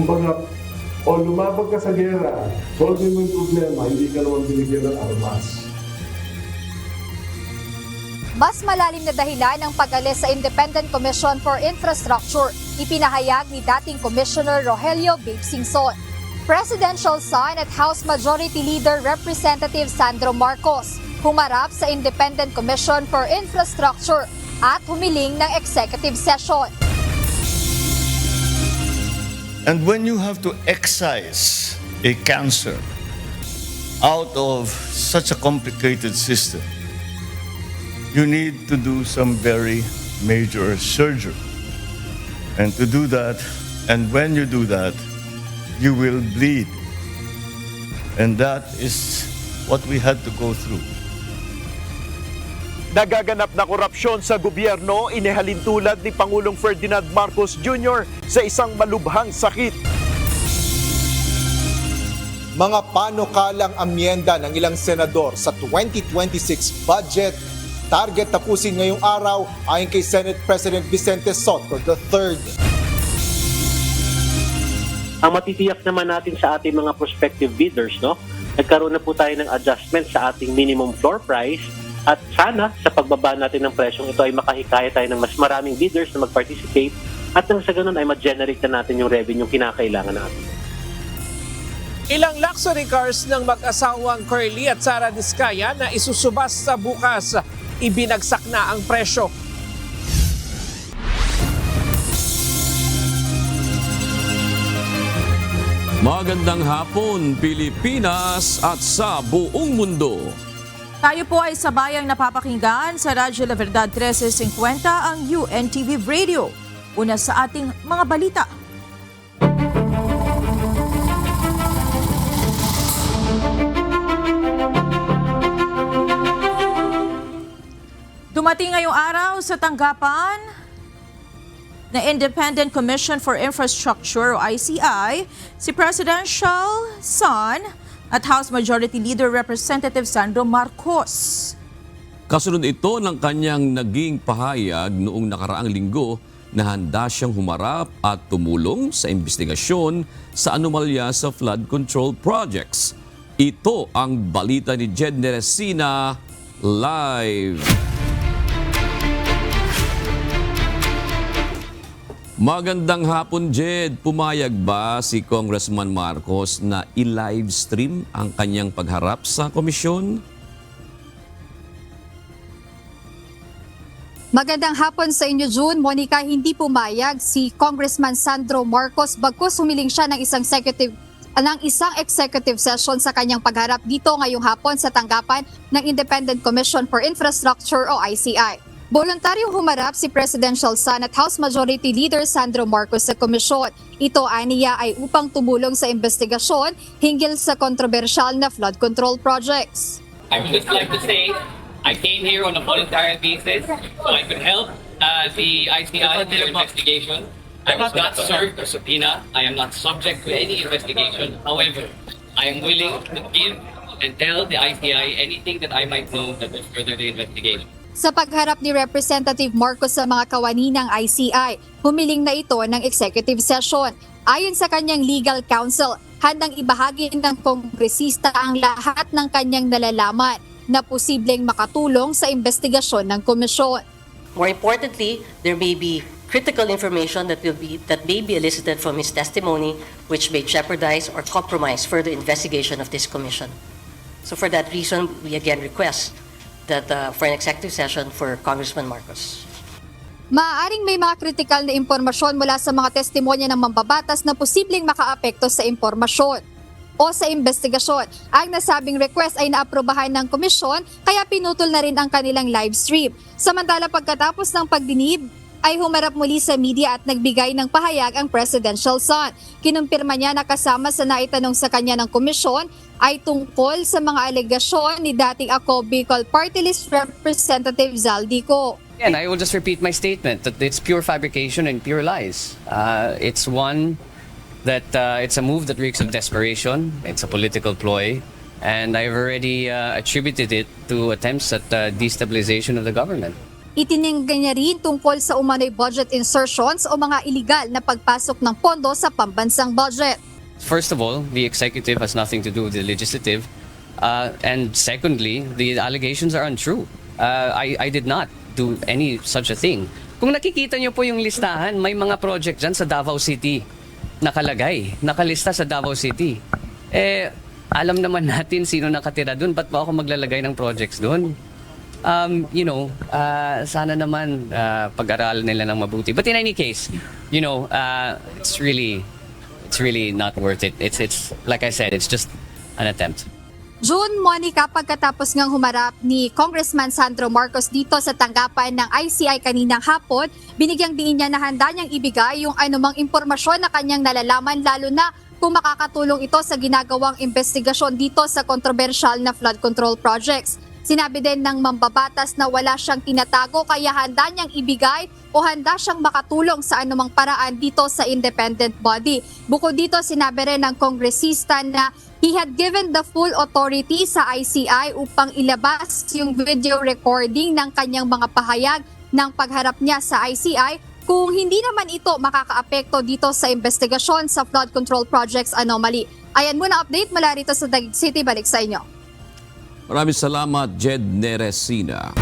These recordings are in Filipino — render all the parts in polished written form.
Kumbaga, o lumabag ka sa gera, solve mo yung problema, hindi ka naman binigyan ng armas. Mas malalim na dahilan ng pag-alis sa Independent Commission for Infrastructure, ipinahayag ni dating Commissioner Rogelio Babe Singson. Presidential son at House Majority Leader Representative Sandro Marcos humarap sa Independent Commission for Infrastructure at humiling ng executive session. And when you have to excise a cancer out of such a complicated system, you need to do some very major surgery. And to do that, and when you do that, you will bleed. And that is what we had to go through. Nagaganap na korupsyon sa gobyerno, inihalintulad ni Pangulong Ferdinand Marcos Jr. sa isang malubhang sakit. Mga panukalang amyenda ng ilang senador sa 2026 budget, target tapusin ngayong araw ayon kay Senate President Vicente Soto III. Ang matitiyak naman natin sa ating mga prospective bidders, nagkaroon na po tayo ng adjustment sa ating minimum floor price at sana sa pagbaba natin ng presyong ito ay makahikaya tayo ng mas maraming bidders na mag-participate at nang sa ganun ay ma-generate na natin yung revenue kinakailangan natin. Ilang luxury cars ng mag-asawang Curly at Sara Diskaya na isusubas sa bukas, ibinagsak na ang presyo. Magandang hapon, Pilipinas at sa buong mundo. Tayo po ay sabayang napapakinggan sa Radyo La Verdad 1350 ang UNTV Radio. Una sa ating mga balita. Dumating ngayong araw sa tanggapan na Independent Commission for Infrastructure o ICI si Presidential son at House Majority Leader Representative Sandro Marcos. Kasunod ito ng kanyang naging pahayag noong nakaraang linggo na handa siyang humarap at tumulong sa investigasyon sa anomalya sa flood control projects. Ito ang balita ni Jed Neresina live. Magandang hapon, Jed. Pumayag ba si Congressman Marcos na i-livestream ang kanyang pagharap sa komisyon? Magandang hapon sa inyo, June. Monica, hindi pumayag si Congressman Sandro Marcos bagkus humiling siya ng isang executive session sa kanyang pagharap dito ngayong hapon sa tanggapan ng Independent Commission for Infrastructure o ICI. Voluntaryong humarap si Presidential son at House Majority Leader Sandro Marcos sa komisyon. Ito aniya ay upang tumulong sa investigasyon hinggil sa kontrobersyal na flood control projects. I would just like to say I came here on a voluntary basis so I could help the ICI in their investigation. I was not served or subpoena. I am not subject to any investigation. However, I am willing to give and tell the ICI anything that I might know that will further the investigation. Sa pagharap ni Representative Marcos sa mga kawani ng ICI, humiling na ito ng executive session. Ayon sa kanyang legal counsel, handang ibahagi ng kongresista ang lahat ng kanyang nalalaman na posibleng makatulong sa investigasyon ng komisyon. More importantly, there may be critical information that may be elicited from his testimony which may jeopardize or compromise further investigation of this commission. So for that reason, we again request that for an executive session for Congressman Marcos. Maaaring may mga kritikal na impormasyon mula sa mga testimonya ng mambabatas na posibleng makaapekto sa impormasyon o sa investigasyon. Ang nasabing request ay naaprobahan ng komisyon kaya pinutol na rin ang kanilang live stream. Samantala pagkatapos ng pagdinib, ay humarap muli sa media at nagbigay ng pahayag ang presidential son. Kinumpirma niya na kasama sa naitanong sa kanya ng komisyon ay tungkol sa mga alegasyon ni dating Ako Bicol Party List Representative Zaldico. And I will just repeat my statement that it's pure fabrication and pure lies. It's one that it's a move that reeks of desperation. It's a political ploy. And I've already attributed it to attempts at destabilization of the government. Itininggan niya rin tungkol sa umano'y budget insertions o mga iligal na pagpasok ng pondo sa pambansang budget. First of all, the executive has nothing to do with the legislative. And secondly, the allegations are untrue. I did not do any such a thing. Kung nakikita niyo po yung listahan, may mga project dyan sa Davao City nakalista sa Davao City. Alam naman natin sino nakatira doon, ba't pa ako maglalagay ng projects doon? Sana naman pag-aralan nila ng mabuti. But in any case, it's really not worth it. It's like I said, it's just an attempt. June, Monica, pagkatapos ngang humarap ni Congressman Sandro Marcos dito sa tanggapan ng ICI kaninang hapon, binigyang diin niya na handa niyang ibigay yung anumang impormasyon na kanyang nalalaman, lalo na kung makakatulong ito sa ginagawang investigasyon dito sa kontrobersyal na flood control projects. Sinabi din ng mambabatas na wala siyang tinatago kaya handa niyang ibigay o handa siyang makatulong sa anumang paraan dito sa independent body. Bukod dito, sinabi rin ng kongresista na he had given the full authority sa ICI upang ilabas yung video recording ng kanyang mga pahayag ng pagharap niya sa ICI kung hindi naman ito makakaapekto dito sa investigasyon sa flood control projects anomaly. Ayan muna update mula rito sa Taguig City. Balik sa inyo. Maraming salamat, Jed Neresina.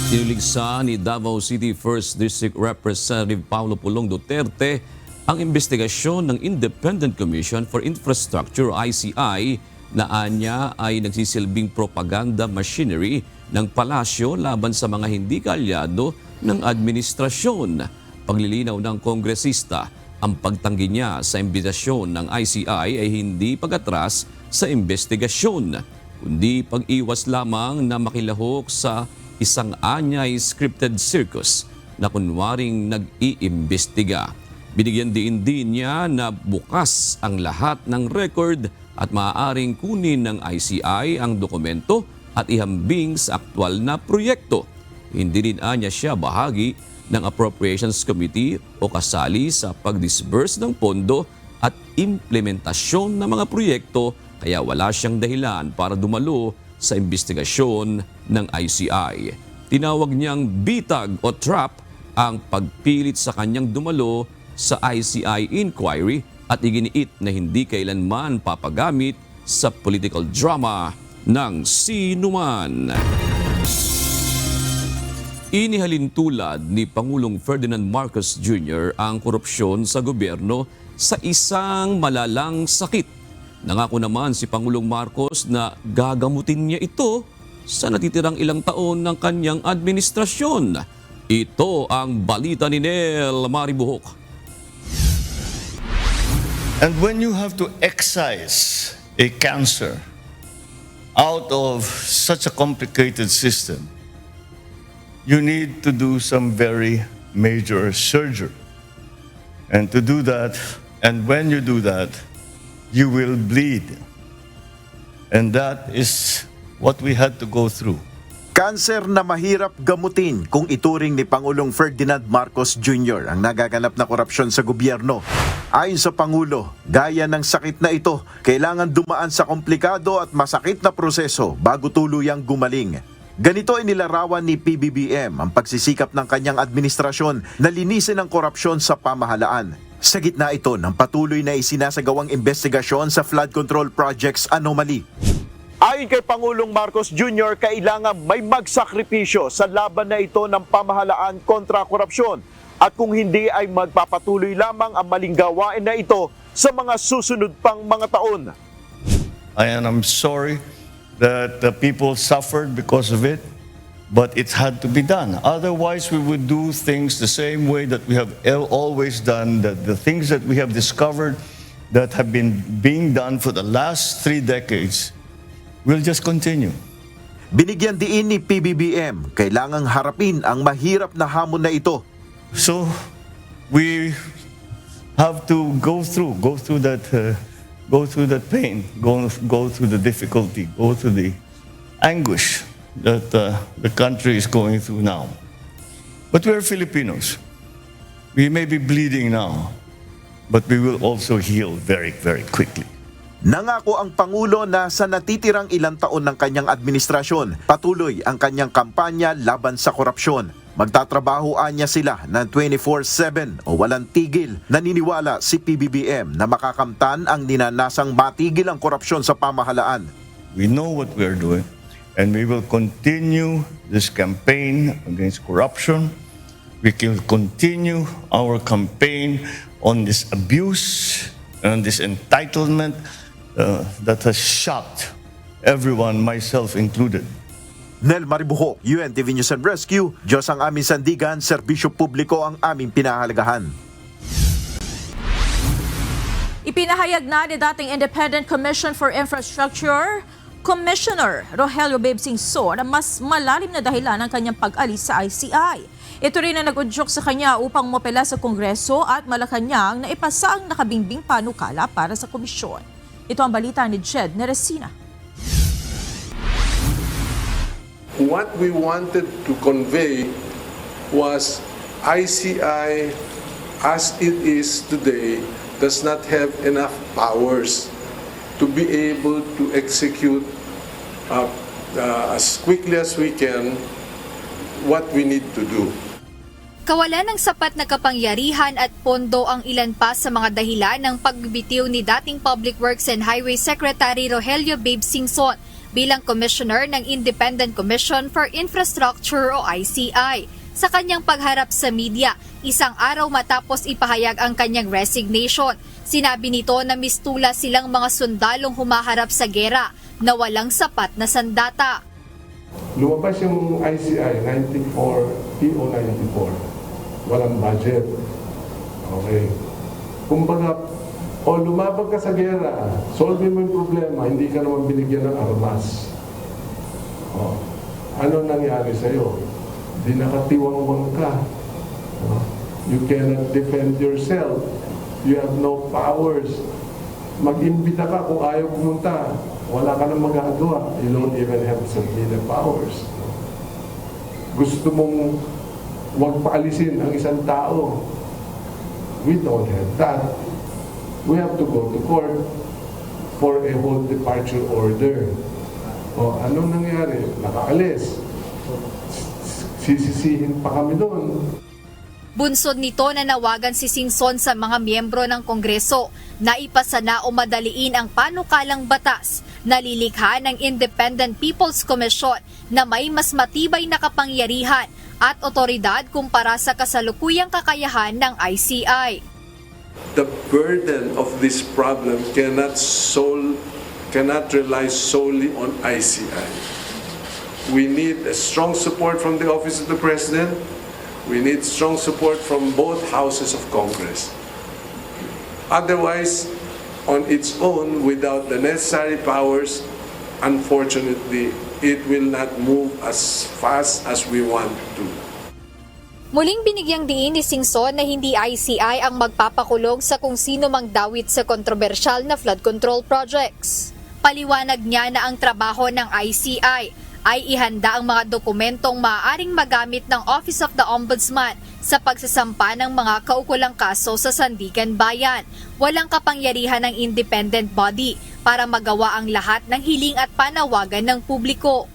Tinuligsa ni Davao City 1st District Representative Paulo Pulong Duterte ang investigasyon ng Independent Commission for Infrastructure ICI na anya ay nagsisilbing propaganda machinery ng palasyo laban sa mga hindi kaalyado ng administrasyon. Paglilinaw ng kongresista, ang pagtanggi niya sa imbitasyon ng ICI ay hindi pag-atras sa investigasyon, kundi pag-iwas lamang na makilahok sa isang anyay scripted circus na kunwaring nag-iimbestiga. Binigyan din niya na bukas ang lahat ng record at maaaring kunin ng ICI ang dokumento at ihambing sa aktwal na proyekto. Hindi rin anya siya bahagi ng Appropriations Committee o kasali sa pag-disburse ng pondo at implementasyon ng mga proyekto, kaya wala siyang dahilan para dumalo sa investigasyon ng ICI. Tinawag niyang bitag o trap ang pagpilit sa kanyang dumalo sa ICI inquiry at iginiit na hindi kailanman papagamit sa political drama ng sinuman. Inihalin tulad ni Pangulong Ferdinand Marcos Jr. ang korupsyon sa gobyerno sa isang malalang sakit. Nangako naman si Pangulong Marcos na gagamutin niya ito sa natitirang ilang taon ng kanyang administrasyon. Ito ang balita ni Nel Maribuhok. And when you have to excise a cancer out of such a complicated system, you need to do some very major surgery. And to do that, and when you do that, you will bleed. And that is what we had to go through. Kanser na mahirap gamutin kung ituring ni Pangulong Ferdinand Marcos Jr. ang nagaganap na korupsyon sa gobyerno. Ayon sa Pangulo, gaya ng sakit na ito, kailangan dumaan sa komplikado at masakit na proseso bago tuluyang gumaling. Ganito inilarawan ni PBBM ang pagsisikap ng kanyang administrasyon na linisin ang korupsyon sa pamahalaan. Sa gitna ito ng patuloy na isinasagawang investigasyon sa flood control projects anomaly. Ayon kay Pangulong Marcos Jr., kailangan may magsakripisyo sa laban na ito ng pamahalaan kontra korupsyon at kung hindi ay magpapatuloy lamang ang maling gawain na ito sa mga susunod pang mga taon. I'm sorry that the people suffered because of it, but it had to be done. Otherwise, we would do things the same way that we have always done, that the things that we have discovered that have been being done for the last 3 decades will just continue. Binigyan diin ni PBBM, kailangang harapin ang mahirap na hamon na ito. So, we have to go through that pain, go through the difficulty, go through the anguish that the country is going through now. But we are Filipinos. We may be bleeding now, but we will also heal very, very quickly. Nangako ang Pangulo na sa natitirang ilang taon ng kanyang administrasyon, patuloy ang kanyang kampanya laban sa korupsyon. Magtatrabaho niya sila ng 24/7 o walang tigil. Naniniwala si PBBM na makakamtan ang ninanasang matigil ang korupsyon sa pamahalaan. We know what we are doing, and we will continue this campaign against corruption. We will continue our campaign on this abuse and this entitlement that has shocked everyone, myself included. Nel Maribuho, UNTV News and Rescue. Diyos ang aming sandigan, serbisyo publiko ang aming pinahalagahan. Ipinahayag na ni dating Independent Commission for Infrastructure Commissioner Rogelio Babe Singson na mas malalim na dahilan ng kanyang pag-alis sa ICI. Ito rin ang nag-udyok sa kanya upang mapela sa Kongreso at Malacanang na ipasa ang nakabingbing panukala para sa komisyon. Ito ang balita ni Jed Neresina. What we wanted to convey was ICI as it is today does not have enough powers to be able to execute as quickly as we can what we need to do. Kawalan ng sapat na kapangyarihan at pondo ang ilan pa sa mga dahilan ng pagbibitiw ni dating Public Works and Highway Secretary Rogelio Babe Singson bilang Commissioner ng Independent Commission for Infrastructure o ICI. Sa kanyang pagharap sa media, isang araw matapos ipahayag ang kanyang resignation, sinabi nito na mistula silang mga sundalong humaharap sa gera na walang sapat na sandata. Lumabas yung ICI 94, PO 94. Walang budget. Okay. Kumbaga, lumabag ka sa gera, solve mo yung problema, hindi ka naman binigyan ng armas. Ano nangyari sa'yo? Di nakatiwangwang ka. You cannot defend yourself. You have no powers. Mag-imbita ka kung ayaw pumunta. Wala ka nang magagawa. You don't even have subpoena powers. Gusto mong huwag paalisin ang isang tao. We don't have that. We have to go to court for a whole departure order. Anong nangyari? Nakaalis. Sisisihin pa kami doon. Bunsod nito na nawagan si Singson sa mga miyembro ng Kongreso na ipasa na o madaliin ang panukalang batas na lilikha ng Independent People's Commission na may mas matibay na kapangyarihan at otoridad kumpara sa kasalukuyang kakayahan ng ICI. The burden of this problem cannot rely solely on ICI. We need a strong support from the Office of the President. We need strong support from both houses of Congress. Otherwise, on its own, without the necessary powers, unfortunately, it will not move as fast as we want to. Muling binigyang diin ni Singson na hindi ICI ang magpapakulong sa kung sino mang dawit sa kontrobersyal na flood control projects. Paliwanag niya na ang trabaho ng ICI ay ihanda ang mga dokumentong maaaring magamit ng Office of the Ombudsman sa pagsasampa ng mga kaukulang kaso sa Sandigan Bayan. Walang kapangyarihan ng independent body para magawa ang lahat ng hiling at panawagan ng publiko.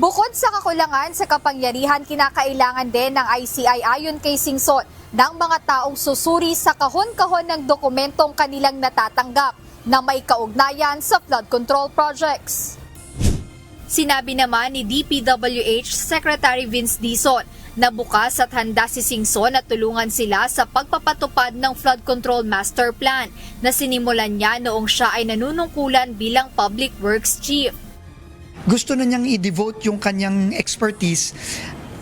Bukod sa kakulangan sa kapangyarihan, kinakailangan din ng ICI ayon kay Singson ng mga taong susuri sa kahon-kahon ng dokumentong kanilang natatanggap na may kaugnayan sa flood control projects. Sinabi naman ni DPWH Secretary Vince Dizon na bukas at handa si Singson na tulungan sila sa pagpapatupad ng Flood Control Master Plan na sinimulan niya noong siya ay nanunungkulan bilang Public Works Chief. Gusto na niyang i-devote yung kanyang expertise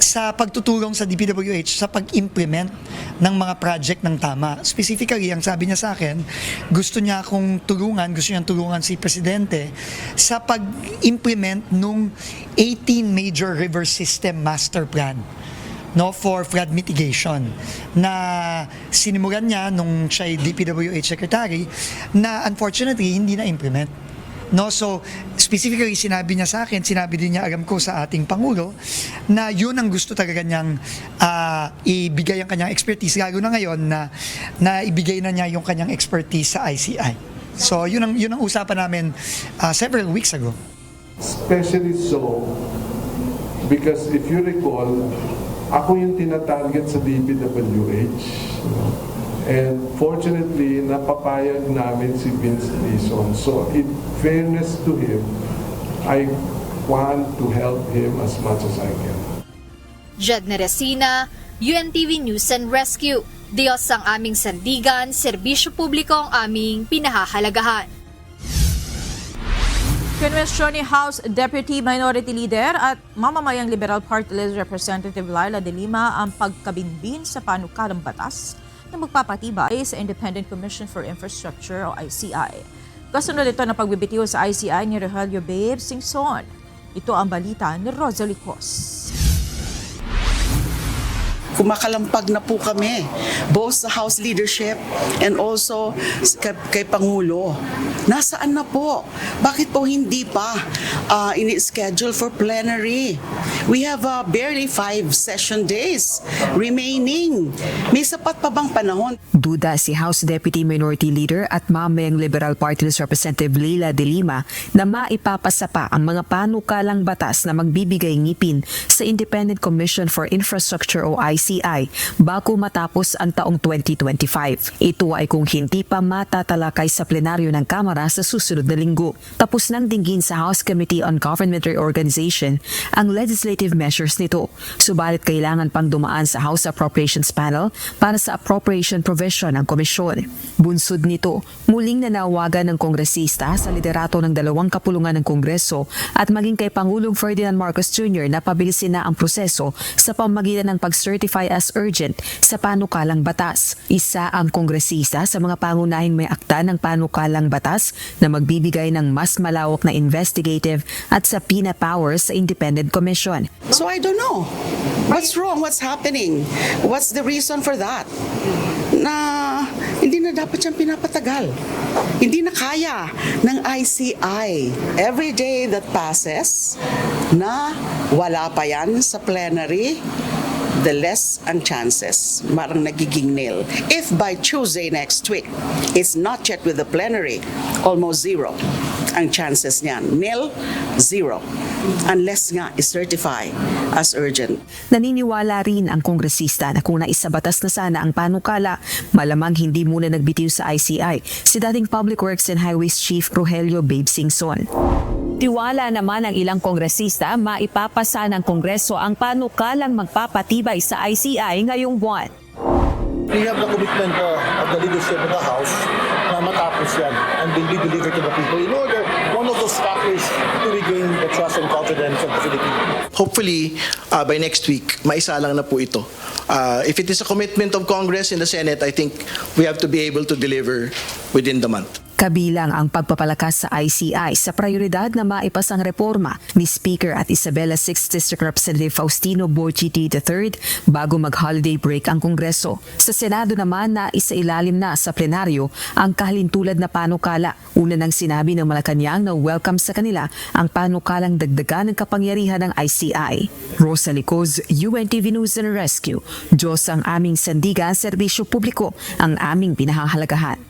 sa pagtutulong sa DPWH sa pag-implement ng mga project ng tama. Specifically, ang sabi niya sa akin, gusto niya niyang tulungan si Presidente sa pag-implement nung 18 Major River System Master Plan for flood mitigation na sinimulan niya nung siya ay DPWH Secretary na unfortunately hindi na-implement. So specifically sinabi niya sa akin, sinabi din niya alam ko sa ating Pangulo na yun ang gusto talaga niyang ibigay ang kanyang expertise, lalo na ngayon na ibigay na niya yung kanyang expertise sa ICI. So yun ang usapan namin several weeks ago. Especially so, because if you recall, ako yung tinatarget sa DPWH. And fortunately, napapayag namin si Vince Dizon. So in fairness to him, I want to help him as much as I can. Jed Neresina, UNTV News and Rescue. Diyos ang aming sandigan, serbisyo publiko ang aming pinahahalagahan. Kinwestiyon ni House Deputy Minority Leader at mamamayang Liberal Party List Representative Leila de Lima ang pagkabinbin sa panukalang batas na magpapatibay sa Independent Commission for Infrastructure o ICI. Kasunod ito na pagbibitiw sa ICI ni Rogelio Babe Singson. Ito ang balita ni Rosalie Cos. Kumakalampag na po kami, both sa House leadership and also kay Pangulo. Nasaan na po? Bakit po hindi pa ini-schedule for plenary? We have barely 5 session days remaining. May sapat pa bang panahon? Duda si House Deputy Minority Leader at mamayang Liberal Party List Representative Leila de Lima na maipapasa pa ang mga panukalang batas na magbibigay ngipin sa Independent Commission for Infrastructure o ICI bago matapos ang taong 2025. Ito ay kung hindi pa matatalakay sa plenaryo ng Kamara sa susunod na linggo. Tapos nang dinggin sa House Committee on Government Reorganization ang legislative measures nito. Subalit kailangan pang dumaan sa House Appropriations Panel para sa appropriation provision ng komisyon. Bunsod nito, muling nanawagan ng kongresista sa liderato ng 2 kapulungan ng Kongreso at maging kay Pangulong Ferdinand Marcos Jr. na pabilisin na ang proseso sa pamamagitan ng pag-certify as urgent sa panukalang batas. Isa ang kongresista sa mga pangunahing may akda ng panukalang batas na magbibigay ng mas malawak na investigative at subpoena powers sa Independent Commission. So I don't know. What's wrong? What's happening? What's the reason for that? Na hindi na dapat siyang pinapatagal. Hindi na kaya ng ICI. Every day that passes na wala pa yan sa plenary, the less ang chances. Marang nagiging nil. If by Tuesday next week, it's not yet with the plenary, almost zero ang chances niyan. Nil, zero. Unless nga is-certify as urgent. Naniniwala rin ang kongresista na kung naisabatas na sana ang panukala, malamang hindi muna nagbitiw sa ICI si dating Public Works and Highways Chief Rogelio Babe Singson. Tiwala naman ang ilang kongresista maipapasa ng Kongreso ang panukalang magpapatibay sa ICI ngayong buwan. We have the commitment of the leadership of the House na matapos yan and will be delivered to the people in order, one of those factors to regain the trust and confidence of the Philippines. Hopefully, by next week, maisalang na po ito. If it is a commitment of Congress and the Senate, I think we have to be able to deliver within the month. Kabilang ang pagpapalakas sa ICI sa prioridad na maipasang reforma ni Speaker at Isabela 6th District Representative Faustino Borchiti III bago mag-holiday break ang Kongreso. Sa Senado naman na isailalim na sa plenaryo ang kahalintulad na panukala. Una nang sinabi ng Malacanang na welcome sa kanila ang panukalang dagdagan ng kapangyarihan ng ICI. Rosalie Cos, UNTV News and Rescue. Diyos ang aming sandigan, serbisyo publiko ang aming pinahahalagahan.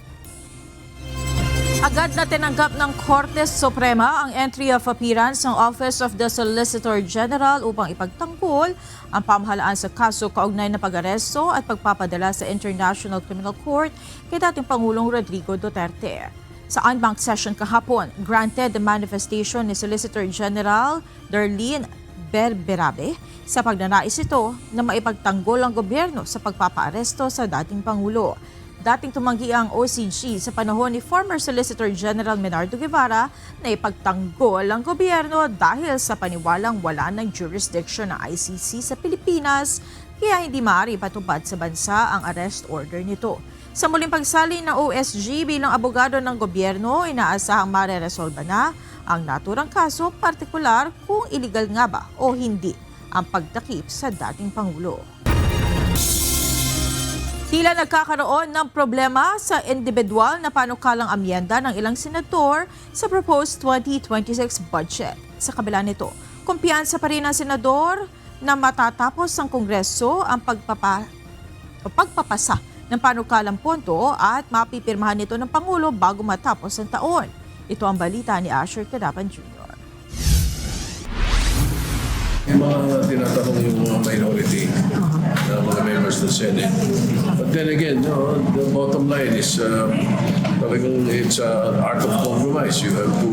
Agad na tinanggap ng Korte Suprema ang entry of appearance ng Office of the Solicitor General upang ipagtanggol ang pamahalaan sa kaso kaugnay na pag-aresto at pagpapadala sa International Criminal Court kay dating Pangulong Rodrigo Duterte. Sa en-banc session kahapon, granted the manifestation ni Solicitor General Darlene Berberabe sa pagnanais ito na maipagtanggol ang gobyerno sa pagpapaaresto sa dating Pangulo. Dating tumanggi ang OCG sa panahon ni former Solicitor General Menardo Guevara na ipagtanggol ang gobyerno dahil sa paniwalang wala ng jurisdiction ng ICC sa Pilipinas kaya hindi maaari patupad sa bansa ang arrest order nito. Sa muling pagsali ng OSG bilang abogado ng gobyerno, inaasahang mareresolba na ang naturang kaso, partikular kung illegal nga ba o hindi ang pagtakip sa dating Pangulo. Tila nagkakaroon ng problema sa individual na panukalang amyenda ng ilang senador sa proposed 2026 budget. Sa kabila nito, kumpiyansa pa rin ang senador na matatapos ng Kongreso ang pagpapasa ng ng panukalang pondo at mapipirmahan nito ng Pangulo bago matapos ang taon. Ito ang balita ni Asher Cadapan Jr. Yung mga tinatanong yung mga minority na mga members ng Senate. But then again, no, the bottom line is talagang it's an art of compromise. You have to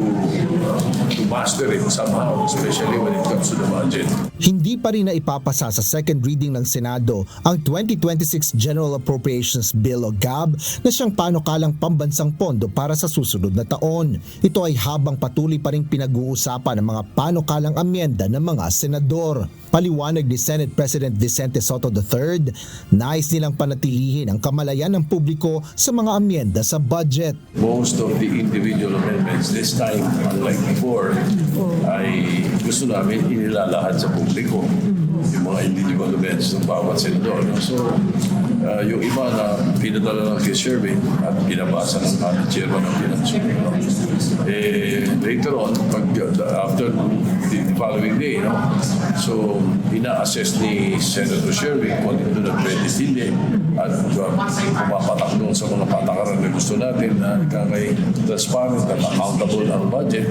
master it somehow, especially when it comes to the budget. Hindi pa rin na ipapasa sa second reading ng Senado ang 2026 General Appropriations Bill o GAB na siyang panukalang pambansang pondo para sa susunod na taon. Ito ay habang patuloy pa rin pinag-uusapan ng mga panukalang amyenda ng mga senador. Paliwanag ni Senate President Vicente Sotto III, nais nilang panatilihin ang kamalayan ng publiko sa mga amyenda sa budget. Most of the individual amendments this time, unlike before, ay gusto namin inilalahad sa publiko yung mga individual amendments ng bawat senador. So, yung iba na pinadala lang kay Sherwin at binabasa ng aming chairman ng Finance later on, after the following day, so ina-assess ni Senator Sherwin kung ito na pwede hindi at pumapatak doon sa mga patakaran na gusto natin na ikakay transparent at accountable ang budget.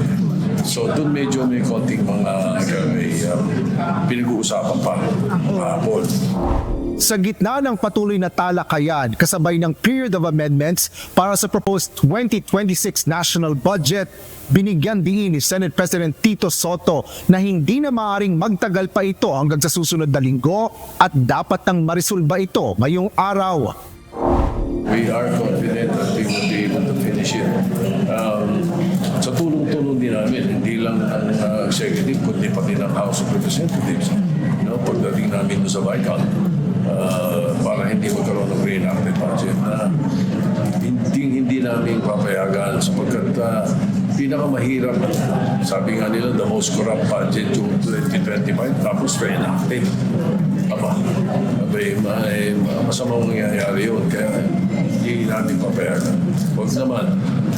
So doon medyo may konting mga pinag-uusapan pa hapon. Sa gitna ng patuloy na talakayan kasabay ng period of amendments para sa proposed 2026 national budget, binigyan din ni Senate President Tito Sotto na hindi na maaaring magtagal pa ito hanggang sa susunod na linggo at dapat nang marisolba ito ngayong araw. We are confident that we will be able to finish it. Sa tulong-tulong din namin, hindi lang ang executive, kundi pati ng House of Representatives. Pagdating namin sa Vical, para hindi magkaroon ng pre-enacted budget na hindi namin papayagan sapagkat pinakamahirap, sabi nga nila, the most corrupt budget yung 2025 tapos pre-enacted. Masamang nangyayari yun, kaya hindi namin papayagan. Huwag naman,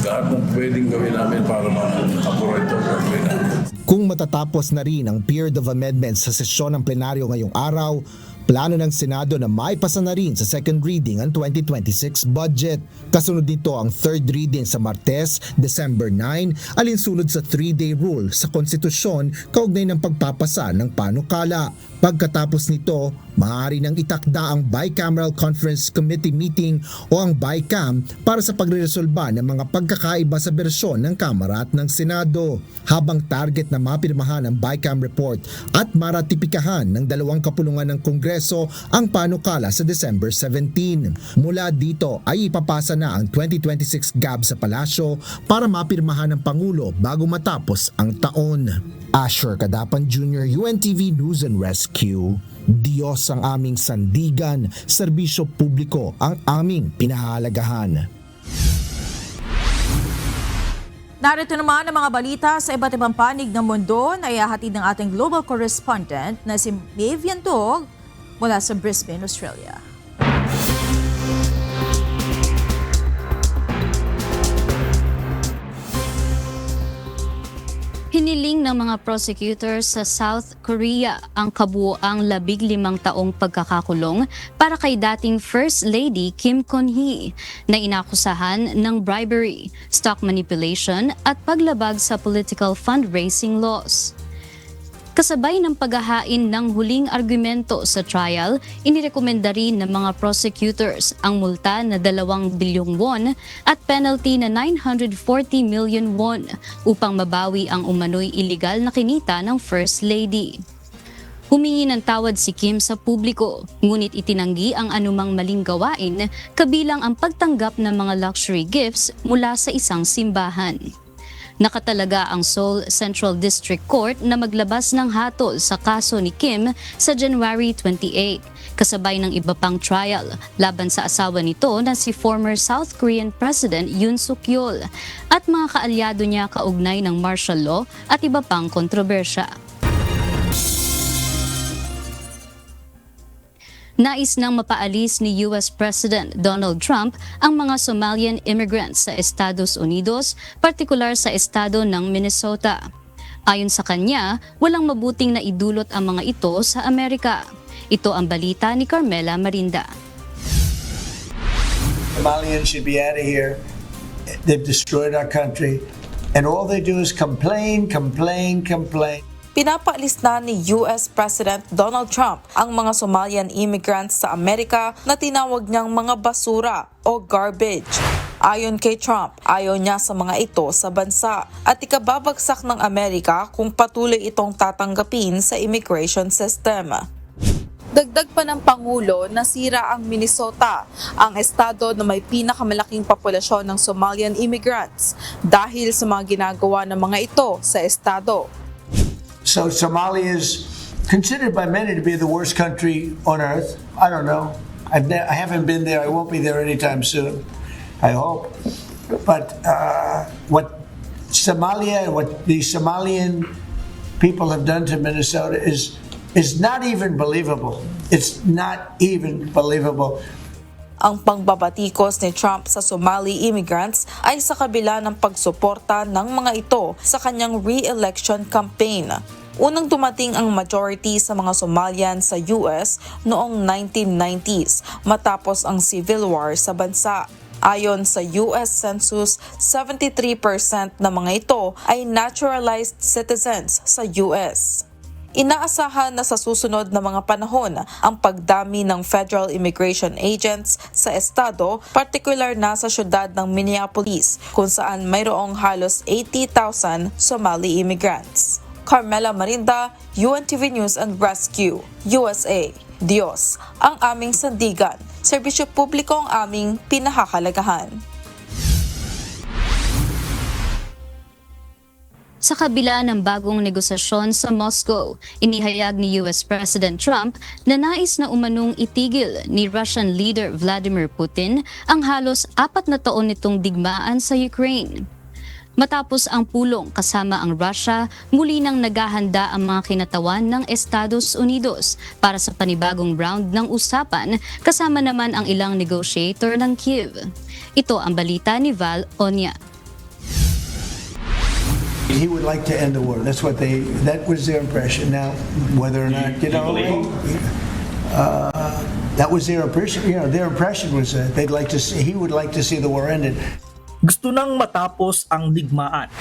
lahat ng pwedeng gawin namin para ma-apuro ito, gawin namin. Kung matatapos na rin ang period of amendments sa sesyon ng plenaryo ngayong araw, plano ng Senado na maipasa na rin sa second reading ang 2026 budget. Kasunod nito ang third reading sa Martes, December 9, alinsunod sa 3-day rule sa konstitusyon kaugnay ng pagpapasa ng panukala. Pagkatapos nito, maaari nang itakda ang Bicameral Conference Committee meeting o ang BICAM para sa pagreresolba ng mga pagkakaiba sa bersyon ng Kamara at ng Senado. Habang target na mapirmahan ang BICAM report at maratipikahan ng dalawang kapulungan ng Kongreso ang panukala sa December 17. Mula dito ay ipapasa na ang 2026 GAB sa Palasyo para mapirmahan ng Pangulo bago matapos ang taon. Asher Cadapan Jr., UNTV News and Rescue. Diyos ang aming sandigan, serbisyo publiko ang aming pinahahalagahan. Narito naman ang mga balita sa iba't ibang panig ng mundo na ihahatid ng ating global correspondent na si Mavian Dog mula sa Brisbane, Australia. Hiniling ng mga prosecutors sa South Korea ang kabuoang 15 taong pagkakakulong para kay dating First Lady Kim Kon-hee na inakusahan ng bribery, stock manipulation at paglabag sa political fundraising laws. Kasabay ng paghahain ng huling argumento sa trial, inirekomenda rin ng mga prosecutors ang multa na 2 bilyong won at penalty na 940 million won upang mabawi ang umano'y iligal na kinita ng First Lady. Humingi ng tawad si Kim sa publiko, ngunit itinanggi ang anumang maling gawain kabilang ang pagtanggap ng mga luxury gifts mula sa isang simbahan. Nakatalaga ang Seoul Central District Court na maglabas ng hatol sa kaso ni Kim sa January 28, kasabay ng iba pang trial laban sa asawa nito na si former South Korean President Yoon Suk-yeol at mga kaalyado niya kaugnay ng martial law at iba pang kontrobersya. Nais nang mapaalis ni US President Donald Trump ang mga Somalian immigrants sa Estados Unidos, partikular sa estado ng Minnesota. Ayon sa kanya, walang mabuting naidulot ang mga ito sa Amerika. Ito ang balita ni Carmela Marinda. Somalians should be out of here. They've destroyed our country. And all they do is complain, complain, complain. Pinapaalis na ni US President Donald Trump ang mga Somalian immigrants sa Amerika na tinawag niyang mga basura o garbage. Ayon kay Trump, ayaw niya sa mga ito sa bansa at ikababagsak ng Amerika kung patuloy itong tatanggapin sa immigration system. Dagdag pa ng Pangulo, nasira ang Minnesota, ang estado na may pinakamalaking populasyon ng Somalian immigrants dahil sa mga ginagawa ng mga ito sa estado. So Somalia is considered by many to be the worst country on earth. I don't know. I haven't been there. I won't be there anytime soon. I hope. But what Somalia, what the Somalian people have done to Minnesota is not even believable. It's not even believable. Ang pangbabatikos ni Trump sa Somali immigrants ay sa kabila ng pagsuporta ng mga ito sa kanyang re-election campaign. Unang dumating ang majority sa mga Somalian sa US noong 1990s matapos ang civil war sa bansa. Ayon sa US Census, 73% ng mga ito ay naturalized citizens sa US. Inaasahan na sa susunod na mga panahon ang pagdami ng federal immigration agents sa estado, partikular na sa syudad ng Minneapolis kung saan mayroong halos 80,000 Somali immigrants. Carmela Marinda, UNTV News and Rescue, USA. Diyos ang aming sandigan, serbisyo publiko ang aming pinahahalagahan. Sa kabila ng bagong negosasyon sa Moscow, inihayag ni US President Trump na nais na umanong itigil ni Russian leader Vladimir Putin ang halos 4 na taon nitong digmaan sa Ukraine. Matapos ang pulong kasama ang Russia, muli nang naghahanda ang mga kinatawan ng Estados Unidos para sa panibagong round ng usapan, kasama naman ang ilang negotiator ng Kyiv. Ito ang balita ni Val Onya. He would like to end the war. That was their impression. Now, whether or not, that was their impression. Their impression was that he would like to see the war ended. Gusto nang matapos ang digmaan.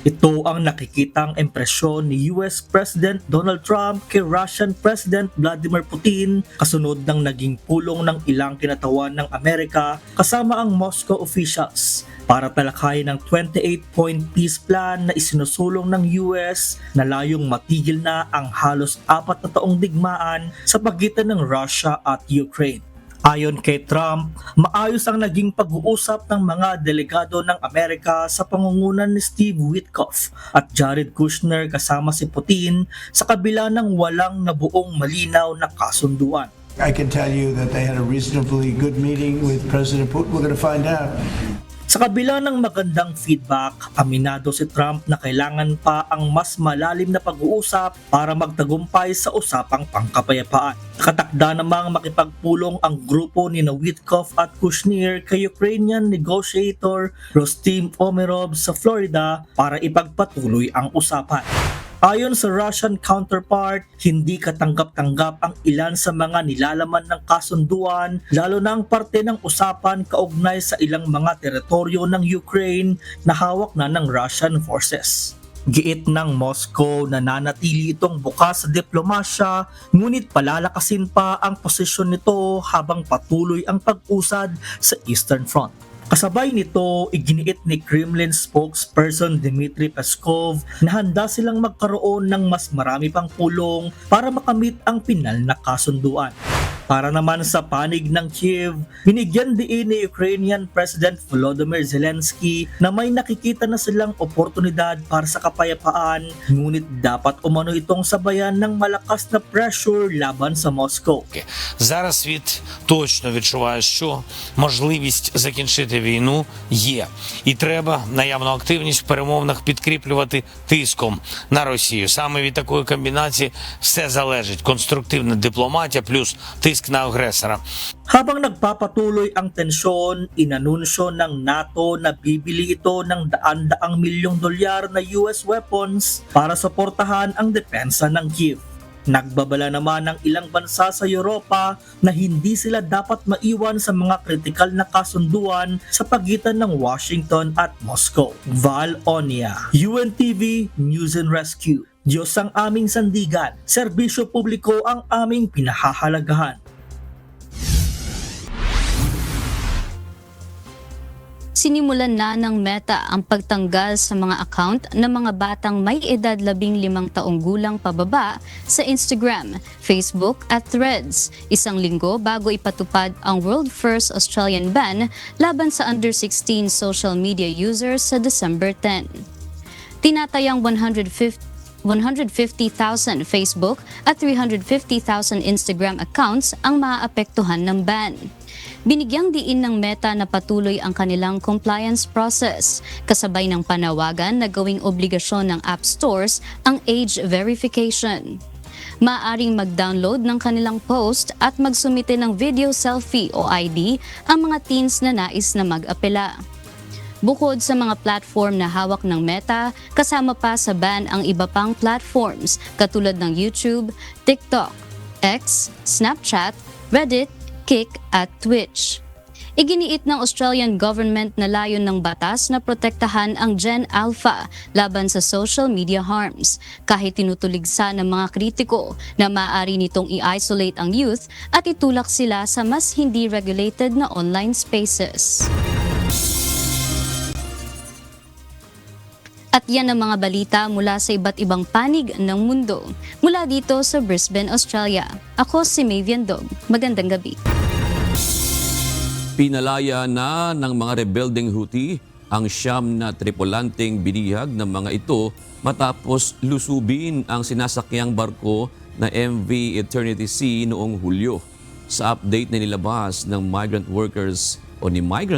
Ito ang nakikitang impresyon ni US President Donald Trump kay Russian President Vladimir Putin kasunod ng naging pulong ng ilang kinatawan ng Amerika kasama ang Moscow officials para talakayin ang 28-point peace plan na isinusulong ng US na layong matigil na ang halos 4 na taong digmaan sa pagitan ng Russia at Ukraine. Ayon kay Trump, maayos ang naging pag-uusap ng mga delegado ng Amerika sa pangungunan ni Steve Witkoff at Jared Kushner kasama si Putin sa kabila ng walang nabuong malinaw na kasunduan. I can tell you that they had a reasonably good meeting with President Putin. We're going to find out. Sa kabila ng magandang feedback, aminado si Trump na kailangan pa ang mas malalim na pag-uusap para magtagumpay sa usapang pangkapayapaan. Nakatakda namang makipagpulong ang grupo ni Witkoff at Kushner kay Ukrainian negotiator Rustem Umerov sa Florida para ipagpatuloy ang usapan. Ayon sa Russian counterpart, hindi katanggap-tanggap ang ilan sa mga nilalaman ng kasunduan, lalo na ang parte ng usapan kaugnay sa ilang mga teritoryo ng Ukraine na hawak na ng Russian forces. Giit ng Moscow na nanatili itong bukas sa diplomasya, ngunit palalakasin pa ang posisyon nito habang patuloy ang pag-usad sa Eastern Front. Kasabay nito, iginiit ni Kremlin spokesperson Dmitry Peskov na handa silang magkaroon ng mas marami pang pulong para makamit ang pinal na kasunduan. Para naman sa panig ng Kyiv, binigyan diin ni Ukrainian President Volodymyr Zelensky na may nakikita na silang oportunidad para sa kapayapaan, ngunit dapat umano itong sabayan ng malakas na pressure laban sa Moscow. Зараз світ точно відчуває, що можливість закінчити війну є. І треба наявну активність в перемовинах підкріплювати тиском на Росію. Саме від такої комбінації все залежить. Конструктивна дипломатія плюс тиск na agresora. Habang nagpapatuloy ang tensyon, inanunsyo ng NATO na bibili ito ng $100 milyong na US weapons para suportahan ang depensa ng Kyiv. Nagbabala naman ng ilang bansa sa Europa na hindi sila dapat maiwan sa mga kritikal na kasunduan sa pagitan ng Washington at Moscow. Val Onia, UNTV News and Rescue. Diyos ang aming sandigan, serbisyo publiko ang aming pinahahalagahan. Sinimulan na ng Meta ang pagtanggal sa mga account ng mga batang may edad 15 taong gulang pababa sa Instagram, Facebook at Threads, isang linggo bago ipatupad ang world first Australian ban laban sa under-16 social media users sa December 10. Tinatayang 150,000 Facebook at 350,000 Instagram accounts ang maaapektuhan ng ban. Binigyang diin ng Meta na patuloy ang kanilang compliance process, kasabay ng panawagan na gawing obligasyon ng app stores ang age verification. Maaaring mag-download ng kanilang post at magsumite ng video selfie o ID ang mga teens na nais na mag-apela. Bukod sa mga platform na hawak ng Meta, kasama pa sa ban ang iba pang platforms katulad ng YouTube, TikTok, X, Snapchat, Reddit, Kick at Twitch. Iginiit ng Australian government na layon ng batas na protektahan ang Gen Alpha laban sa social media harms, kahit tinutuligsa ng mga kritiko na maaari nitong i-isolate ang youth at itulak sila sa mas hindi regulated na online spaces. At yan ang mga balita mula sa iba't ibang panig ng mundo. Mula dito sa Brisbane, Australia. Ako si Mavian Dog. Magandang gabi. Pinalaya na ng mga rebelding Houthi ang 9 na tripulanteng binihag ng mga ito matapos lusubin ang sinasakyang barko na MV Eternity Sea noong Hulyo. Sa update na nilabas ng Migrant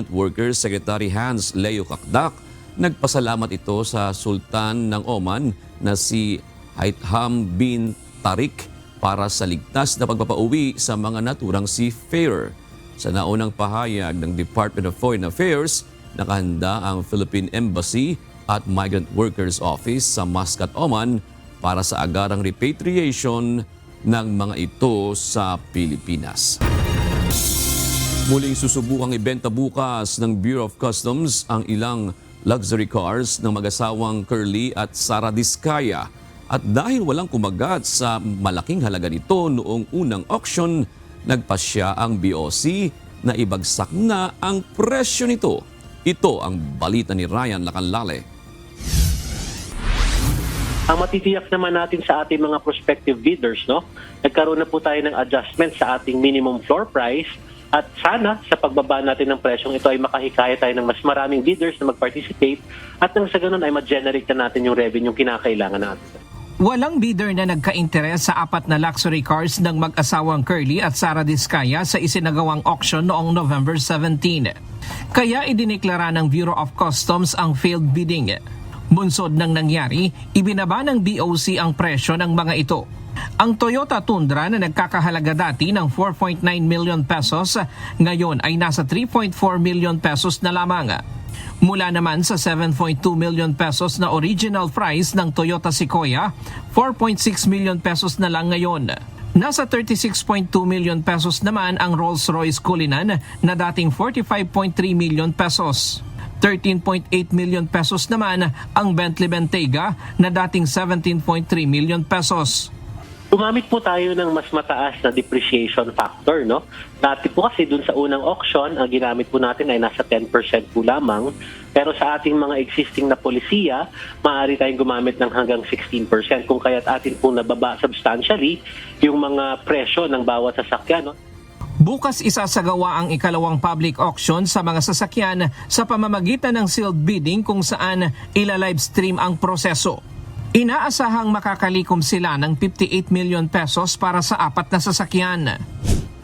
Workers Secretary Hans Leo Kakdak, nagpasalamat ito sa Sultan ng Oman na si Haitham bin Tariq para sa ligtas na pagpapauwi sa mga naturang seafarer. Sa naunang pahayag ng Department of Foreign Affairs, nakahanda ang Philippine Embassy at Migrant Workers Office sa Muscat, Oman para sa agarang repatriation ng mga ito sa Pilipinas. Muling susubukang ibenta bukas ng Bureau of Customs ang ilang luxury cars ng mag-asawang Curly at Sara Diskaya. At dahil walang kumagat sa malaking halaga nito noong unang auction, nagpasya ang BOC na ibagsak na ang presyo nito. Ito ang balita ni Ryan Lacanlale. Ang matitiyak naman natin sa ating mga prospective bidders, nagkaroon na po tayo ng adjustment sa ating minimum floor price. At sana sa pagbaba natin ng presyong ito ay makahikaya tayo ng mas maraming bidders na mag-participate at nang sa ganun ay ma-generate na natin yung revenue kinakailangan natin. Walang bidder na nagka-interes sa 4 na luxury cars ng mag-asawang Curly at Sara Diskaya sa isinagawang auction noong November 17. Kaya idineklara ng Bureau of Customs ang failed bidding. Bunsod ng nangyari, ibinaba ng BOC ang presyo ng mga ito. Ang Toyota Tundra na nagkakahalaga dati ng 4.9 million pesos, ngayon ay nasa 3.4 million pesos na lamang. Mula naman sa 7.2 million pesos na original price ng Toyota Sequoia, 4.6 million pesos na lang ngayon. Nasa 36.2 million pesos naman ang Rolls-Royce Cullinan na dating 45.3 million pesos. 13.8 million pesos naman ang Bentley Bentayga na dating 17.3 million pesos. Gumamit po tayo ng mas mataas na depreciation factor, Dati po kasi dun sa unang auction, ang ginamit po natin ay nasa 10% po lamang. Pero sa ating mga existing na polisiya, maaari tayong gumamit ng hanggang 16%. Kung kaya't atin pong nababa substantially yung mga presyo ng bawat sasakyan, Bukas isasagawa ang ikalawang public auction sa mga sasakyan sa pamamagitan ng sealed bidding kung saan ila-livestream ang proseso. Inaasahang makakalikom sila ng 58 million pesos para sa 4 na sasakyan.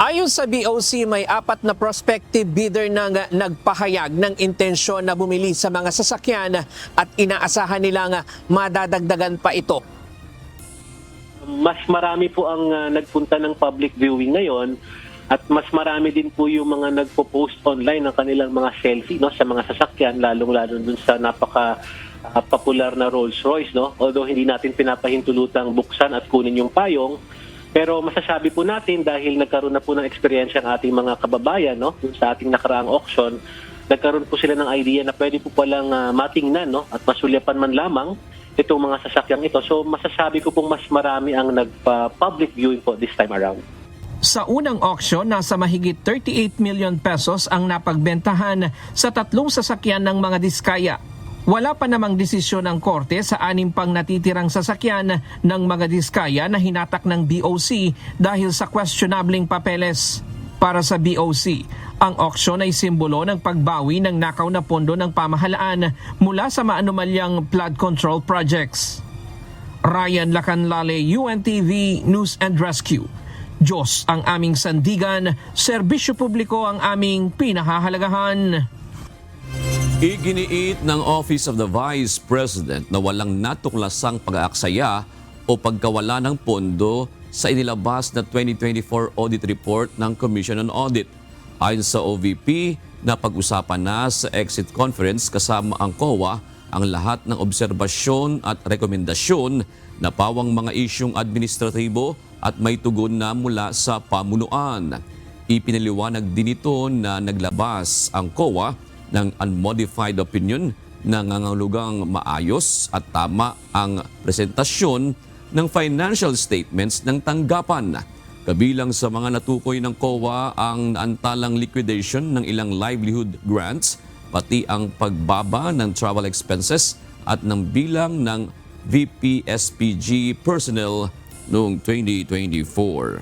Ayon sa BOC, may 4 na prospective bidder na nagpahayag ng intensyon na bumili sa mga sasakyan at inaasahan nilang madadagdagan pa ito. Mas marami po ang nagpunta ng public viewing ngayon at mas marami din po yung mga nagpo-post online ng kanilang mga selfie sa mga sasakyan, lalong-lalo dun sa napaka popular na Rolls-Royce, no? Although hindi natin pinapahintulutang buksan at kunin yung payong, pero masasabi po natin dahil nagkaroon na po ng experience ang ating mga kababayan, no? Sa ating nakaraang auction, nagkaroon po sila ng idea na pwede po palang matingnan, no? At masulyapan man lamang itong mga sasakyang ito. So masasabi ko pong mas marami ang nagpa-public viewing po this time around. Sa unang auction, nasa mahigit 38 million pesos ang napagbentahan sa 3 sasakyan ng mga diskaya. Wala pa namang desisyon ng korte sa 6 pang natitirang sasakyan ng mga diskaya na hinatak ng BOC dahil sa questionabling papeles. Para sa BOC, ang auction ay simbolo ng pagbawi ng nakaw na pondo ng pamahalaan mula sa maanumalyang flood control projects. Ryan Lacanlale, UNTV News and Rescue. Diyos ang aming sandigan, serbisyo publiko ang aming pinahahalagahan. Iginiit ng Office of the Vice President na walang natuklasang pag-aaksaya o pagkawala ng pondo sa inilabas na 2024 audit report ng Commission on Audit. Ayon sa OVP, napag-usapan na sa exit conference kasama ang COA ang lahat ng obserbasyon at rekomendasyon na pawang mga isyong administratibo at may tugon na mula sa pamunuan. Ipinaliwanag din ito na naglabas ang COA ng unmodified opinion na nangangahulugang maayos at tama ang presentasyon ng financial statements ng tanggapan. Kabilang sa mga natukoy ng COA ang naantalang liquidation ng ilang livelihood grants, pati ang pagbaba ng travel expenses at ng bilang ng VP-SPG personnel noong 2024.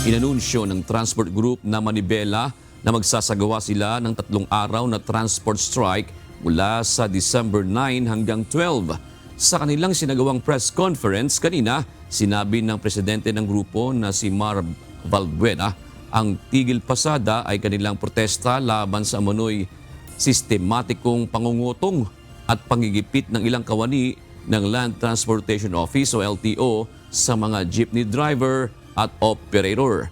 Inanunsyo ng Transport Group na Manibela na magsasagawa sila ng 3 araw na transport strike mula sa December 9 hanggang 12. Sa kanilang sinagawang press conference kanina, sinabi ng presidente ng grupo na si Mar Valbuena, ang tigil pasada ay kanilang protesta laban sa umano'y sistematikong pangungutong at pangigipit ng ilang kawani ng Land Transportation Office o LTO sa mga jeepney driver at operator.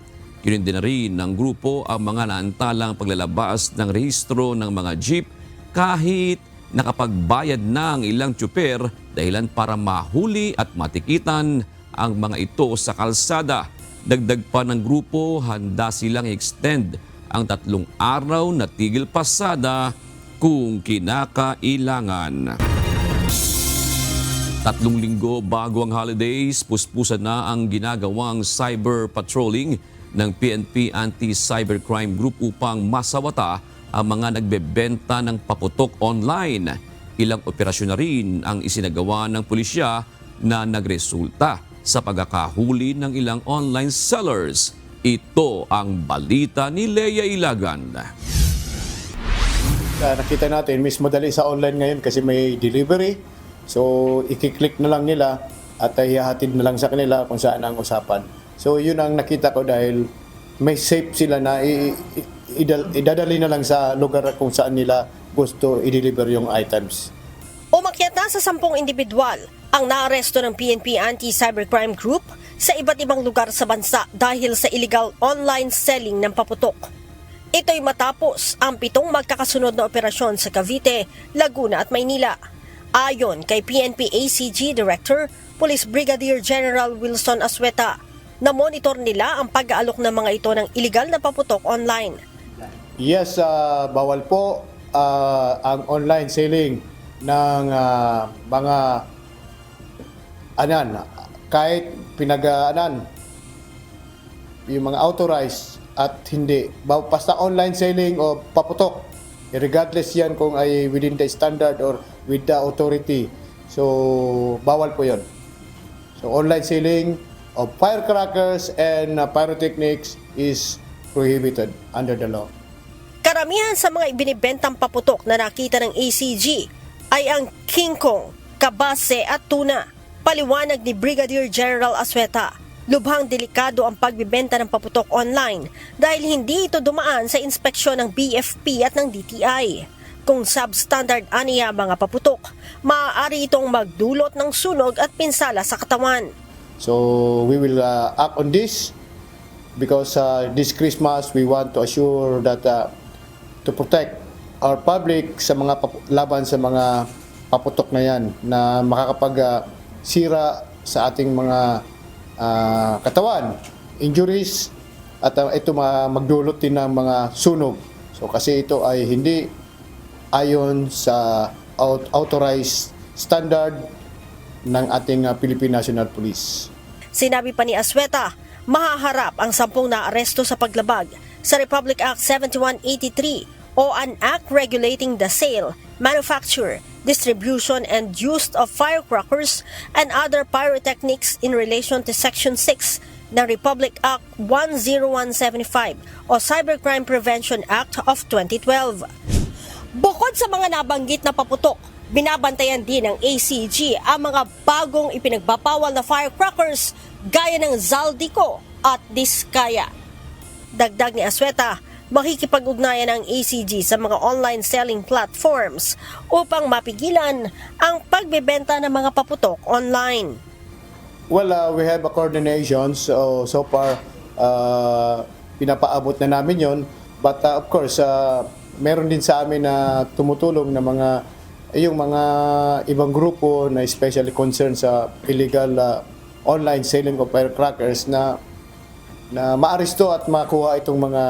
Kinundin na rin ng grupo ang mga naantalang paglalabas ng rehistro ng mga jeep kahit nakapagbayad na ang ilang tsuper dahilan para mahuli at matikitan ang mga ito sa kalsada. Dagdag pa ng grupo, handa silang extend ang 3 araw na tigil pasada kung kinakailangan. 3 linggo bago ang holidays, puspusan na ang ginagawang cyber patrolling ng PNP Anti-Cybercrime Group upang masawata ang mga nagbebenta ng paputok online. Ilang operasyon na rin ang isinagawa ng pulisya na nagresulta sa pagkakahuli ng ilang online sellers. Ito ang balita ni Lea Ilagan. Nakita natin, mas madali sa online ngayon kasi may delivery. So, ikiklik na lang nila at ihahatid na lang sa kanila kung saan ang usapan. So, yun ang nakita ko dahil may safe sila na idadali na lang sa lugar kung saan nila gusto i-deliver yung items. Umakyat na sa 10 individual ang naaresto ng PNP Anti-Cybercrime Group sa iba't ibang lugar sa bansa dahil sa illegal online selling ng paputok. Ito'y matapos ang 7 magkakasunod na operasyon sa Cavite, Laguna at Maynila. Ayon kay PNP ACG Director, Police Brigadier General Wilson Asweta, na-monitor nila ang pag-aalok ng mga ito ng illegal na paputok online. Yes, bawal po ang online selling ng mga kahit yung mga authorized at hindi. Basta online selling o paputok, regardless yan kung ay within the standard or with the authority. So, bawal po yun. So, online selling of firecrackers and pyrotechnics is prohibited under the law. Karamihan sa mga ibinibentang paputok na nakita ng ACG ay ang King Kong, kabase at tuna. Paliwanag ni Brigadier General Asweta, lubhang delikado ang pagbibenta ng paputok online dahil hindi ito dumaan sa inspeksyon ng BFP at ng DTI. Kung substandard aniya mga paputok, maaari itong magdulot ng sunog at pinsala sa katawan. So we will act on this because this Christmas we want to assure that to protect our public sa mga laban sa mga paputok na yan na makakapag sira sa ating mga katawan, injuries, at ito magdulot din ng mga sunog. So kasi ito ay hindi ayon sa authorized standard ng ating Philippine National Police. Sinabi pa ni Asweta, mahaharap ang 10 na aresto sa paglabag sa Republic Act 7183 o an act regulating the sale, manufacture, distribution, and use of firecrackers and other pyrotechnics in relation to Section 6 ng Republic Act 10175 o Cybercrime Prevention Act of 2012. Bukod sa mga nabanggit na paputok, binabantayan din ng ACG ang mga bagong ipinagbabawal na firecrackers gaya ng Zaldico at Diskaya. Dagdag ni Asweta, makikipag-ugnayan ang ACG sa mga online selling platforms upang mapigilan ang pagbebenta ng mga paputok online. Well, we have a coordination, so far pinapaabot na namin yon. But of course, meron din sa amin na tumutulong na yung mga ibang grupo na especially concerned sa illegal online selling of firecrackers na maaresto at makuha itong mga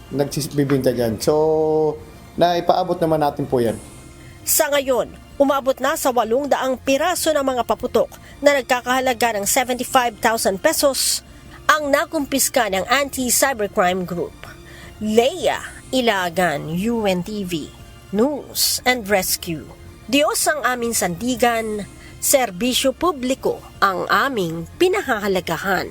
nagsibibinta dyan. So, naipaabot naman natin po yan. Sa ngayon, umabot na sa 800 piraso ng mga paputok na nagkakahalaga ng 75,000 pesos ang nakumpiska ng Anti-Cybercrime Group. Leia Ilagan, UNTV, News and Rescue. Diyos ang aming sandigan, serbisyo publiko ang aming pinahahalagahan.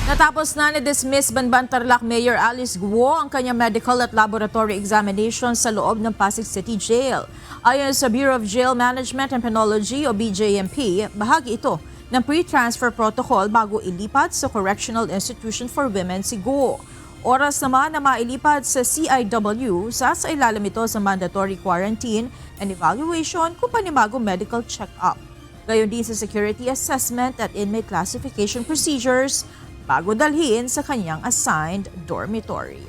Natapos na ni-dismiss Banban Tarlac Mayor Alice Guo ang kanyang medical at laboratory examination sa loob ng Pasig City Jail. Ayon sa Bureau of Jail Management and Penology o BJMP, bahagi ito ng pre-transfer protocol bago ilipat sa Correctional Institution for Women si Guo. Oras naman na mailipat sa CIW, sa ilalim ito sa mandatory quarantine and evaluation kung panibagong medical check-up. Gayon din sa security assessment at inmate classification procedures bago dalhin sa kanyang assigned dormitory.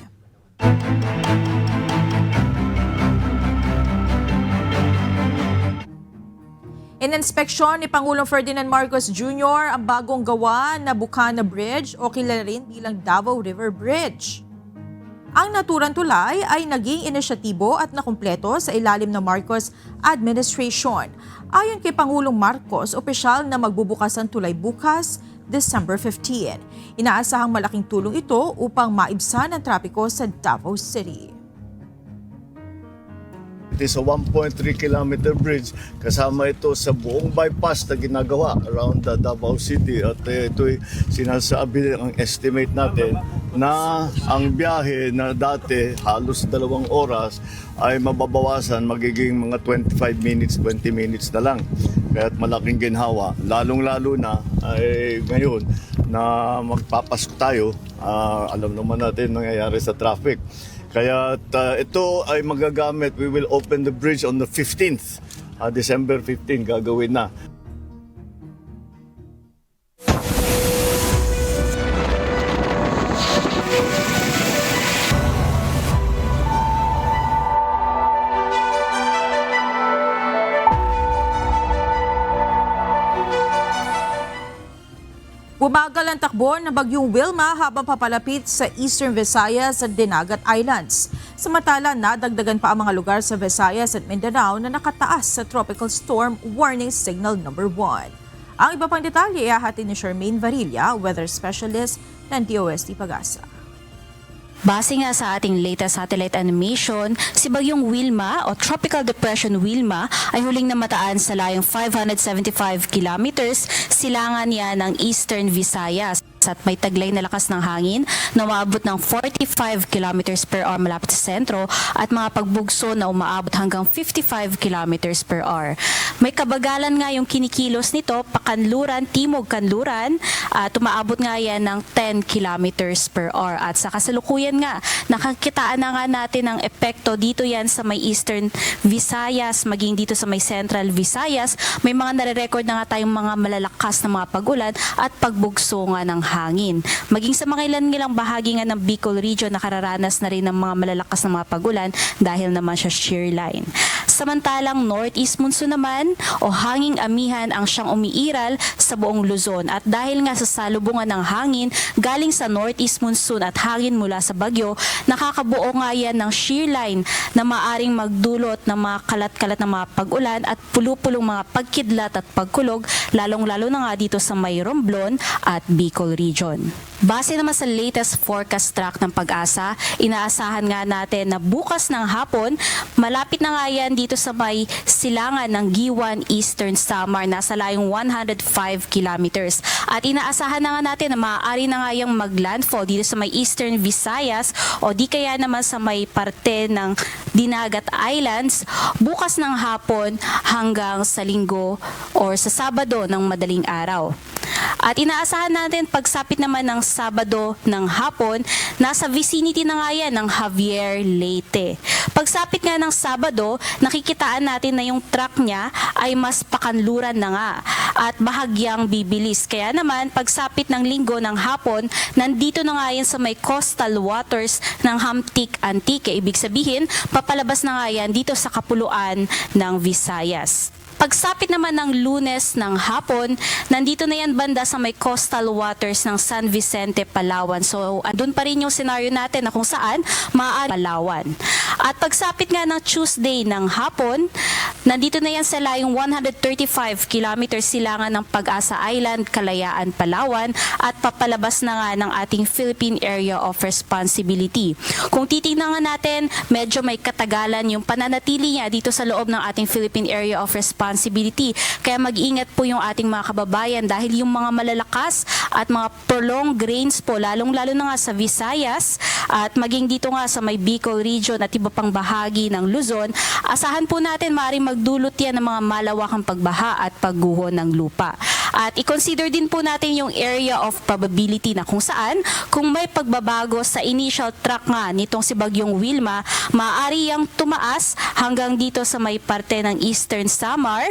Ininspeksyon ni Pangulong Ferdinand Marcos Jr. ang bagong gawa na Bukana Bridge o kilala rin bilang Davao River Bridge. Ang naturang tulay ay naging inisyatibo at nakumpleto sa ilalim ng Marcos administration. Ayon kay Pangulong Marcos, opisyal na magbubukas ang tulay bukas, December 15. Inaasahang malaking tulong ito upang maibsan ang trapiko sa Davao City. It is a 1.3 kilometer bridge. Kasama ito sa buong bypass na ginagawa around the Davao City. At ito'y sinasabi ang estimate natin na ang biyahe na dati halos 2 oras ay mababawasan, magiging mga 25 minutes, 20 minutes na lang. Kaya't malaking ginhawa. Lalong-lalo na ay ngayon na magpapasko tayo, alam naman natin nangyayari sa traffic. Kaya ito ay magagamit. We will open the bridge on the 15th. December 15 gagawin na. Bumagal ang takbo ng bagyong Wilma habang papalapit sa Eastern Visayas at Dinagat Islands. Samantala, nadagdagan pa ang mga lugar sa Visayas at Mindanao na nakataas sa Tropical Storm Warning Signal number 1. Ang iba pang detalye ay ahatid ni Charmaine Varilla, weather specialist ng DOST Pag-asa. Base nga sa ating latest satellite animation, si Bagyong Wilma o Tropical Depression Wilma ay huling namataan sa layong 575 kilometers silangan niya ng Eastern Visayas at may taglay na lakas ng hangin na umaabot ng 45 kilometers per hour malapit sa sentro at mga pagbugso na umaabot hanggang 55 kilometers per hour. May kabagalan nga yung kinikilos nito, pakanluran, timog kanluran, at umaabot nga yan ng 10 kilometers per hour. At sa kasalukuyan nga, nakakitaan na nga natin ang epekto dito yan sa may Eastern Visayas, maging dito sa may Central Visayas. May mga nare-record na nga tayong mga malalakas na mga pag-ulan at pagbugso nga ng hangin. Maging sa mga ilang bahagi nga ng Bicol region nakararanas na rin ng mga malalakas na mga pagulan dahil naman sa shear line. Samantalang northeast monsoon naman o hanging amihan ang siyang umiiral sa buong Luzon at dahil nga sa salubungan ng hangin galing sa northeast monsoon at hangin mula sa bagyo, nakakabuo nga yan ng shear line na maaring magdulot ng mga kalat-kalat na mga pag-ulan at pulo-pulong mga pagkidlat at pagkulog, lalong-lalo na nga dito sa may Romblon at Bicol region. Base naman sa latest forecast track ng Pag-asa, inaasahan nga natin na bukas ng hapon, malapit na nga yan dito sa may silangan ng Giwan Eastern Samar, nasa layong 105 kilometers. At inaasahan na nga natin na maaari na nga yung maglandfall dito sa may Eastern Visayas o di kaya naman sa may parte ng Dinagat Islands bukas ng hapon hanggang sa Linggo or sa Sabado ng madaling araw. At inaasahan natin pagsapit naman ng Sabado ng hapon, nasa vicinity na nga yan ng Javier Leyte. Pagsapit nga ng Sabado, nakikitaan natin na yung track niya ay mas pakanluran na nga at bahagyang bibilis. Kaya naman, pagsapit ng Linggo ng hapon, nandito na nga yan sa may coastal waters ng Hamtic Antique. Ibig sabihin, papalabas na nga yan dito sa kapuluan ng Visayas. Pagsapit naman ng Lunes ng hapon, nandito na yan banda sa may coastal waters ng San Vicente, Palawan. So, andun pa rin yung scenario natin na kung saan maaari Palawan. At pagsapit nga ng Tuesday ng hapon, nandito na yan sa layong 135 kilometers silangan ng Pag-asa Island, Kalayaan, Palawan at papalabas na nga ng ating Philippine Area of Responsibility. Kung titingnan nga natin, medyo may katagalan yung pananatili niya dito sa loob ng ating Philippine Area of Responsibility. Kaya mag-ingat po yung ating mga kababayan dahil yung mga malalakas at mga prolonged rains po, lalong-lalo na nga sa Visayas at maging dito nga sa may Bicol region at iba pang bahagi ng Luzon, asahan po natin maaaring magdulot yan ng mga malawakang pagbaha at pagguho ng lupa. At i-consider din po natin yung area of probability na kung saan, kung may pagbabago sa initial track nga nitong si Bagyong Wilma, maaari yang tumaas hanggang dito sa may parte ng Eastern Samar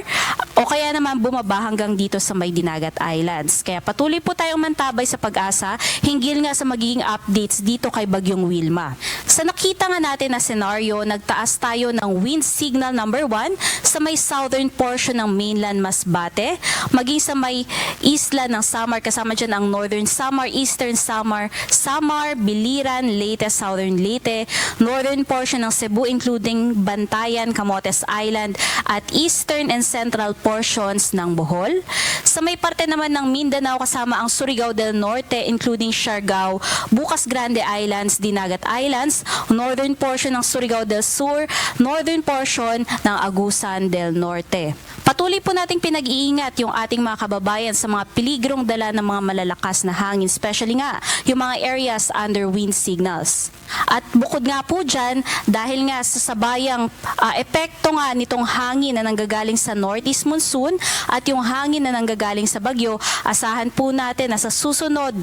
o kaya naman bumaba hanggang dito sa may Dinagat Islands. Kaya patuloy po tayong mantabay sa Pag-asa hinggil nga sa magiging updates dito kay Bagyong Wilma. Sa nakita nga natin na senaryo, nagtaas tayo ng wind signal number 1 sa may southern portion ng mainland Masbate, maging sa may isla ng Samar, kasama dyan ang Northern Samar, Eastern Samar, Samar, Biliran, Leyte, Southern Leyte, northern portion ng Cebu including Bantayan, Camotes Island at eastern and central portions ng Bohol. Sa may parte naman ng Mindanao kasama ang Surigao del Norte including Siargao, Bukas Grande Islands, Dinagat Islands, northern portion ng Surigao del Sur, northern portion ng Agusan del Norte. Patuloy po nating pinag-iingat yung ating mga kababayan sa mga peligrong dala ng mga malalakas na hangin, especially nga yung mga areas under wind signals. At bukod nga po dyan, dahil nga sa sabayang epekto nga nitong hangin na nanggagaling sa northeast monsoon at yung hangin na nanggagaling sa bagyo, asahan po natin na sa susunod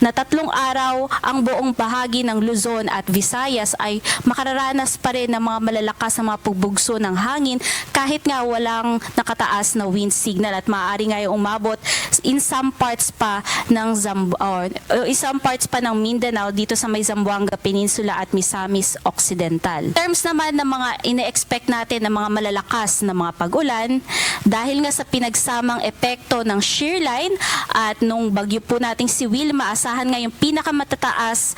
na 3 araw, ang buong bahagi ng Luzon at Visayas ay makararanas pa rin ng mga malalakas na mga pagbugso ng hangin kahit nga walang nakataas na wind signal at maaari nga yung umabot in some parts pa ng Mindanao dito sa may Zamboanga Peninsula at Misamis Occidental. In terms naman ng mga ine-expect natin ng mga malalakas na mga pag-ulan, dahil nga sa pinagsamang epekto ng shear line at nung bagyo po nating si Wilma, asahan nga yung pinakamatataas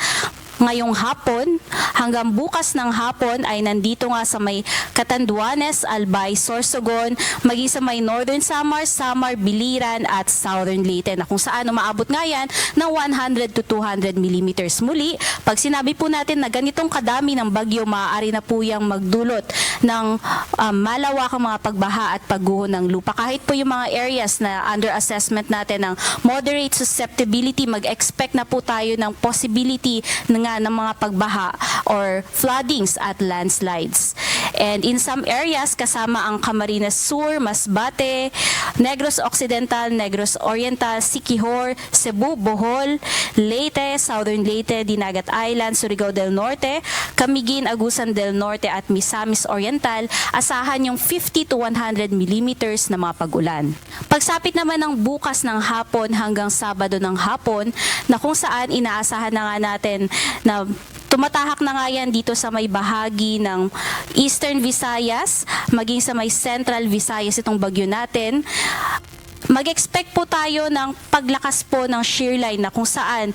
ngayong hapon hanggang bukas ng hapon ay nandito nga sa may Catanduanes, Albay, Sorsogon, maging sa may Northern Samar, Samar, Biliran at Southern Leyte na kung saan umaabot nga yan ng 100 to 200 millimeters. Muli, pag sinabi po natin na ganitong kadami ng bagyo, maaari na po yung magdulot ng malawakang mga pagbaha at pagguho ng lupa. Kahit po yung mga areas na under assessment natin ng moderate susceptibility, mag-expect na po tayo ng possibility ng mga pagbaha or floodings at landslides. And in some areas, kasama ang Camarines Sur, Masbate, Negros Occidental, Negros Oriental, Siquijor, Cebu, Bohol, Leyte, Southern Leyte, Dinagat Island, Surigao del Norte, Camiguin, Agusan del Norte at Misamis Oriental, asahan yung 50 to 100 millimeters na mga pag-ulan. Pagsapit naman ng bukas ng hapon hanggang Sabado ng hapon, na kung saan inaasahan na nga natin na tumatahak na nga yan dito sa may bahagi ng Eastern Visayas, maging sa may Central Visayas itong bagyo natin. Mag-expect po tayo ng paglakas po ng shear line na kung saan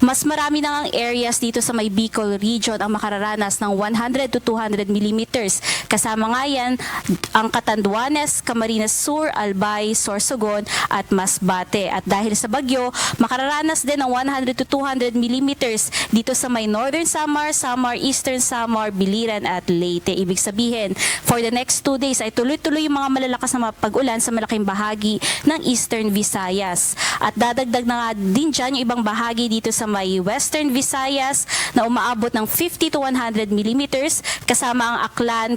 mas marami na ang areas dito sa may Bicol region ang makararanas ng 100 to 200 millimeters. Kasama nga yan ang Catanduanes, Camarines Sur, Albay, Sorsogon at Masbate. At dahil sa bagyo, makararanas din ng 100 to 200 millimeters dito sa may Northern Samar, Samar, Eastern Samar, Biliran at Leyte. Ibig sabihin, for the next 2 days ay tuloy-tuloy yung mga malalakas na mga pag-ulan sa malaking bahagi ng Eastern Visayas. At dadagdag na nga din dyan yung ibang bahagi dito sa may Western Visayas na umaabot ng 50 to 100 millimeters kasama ang Aklan,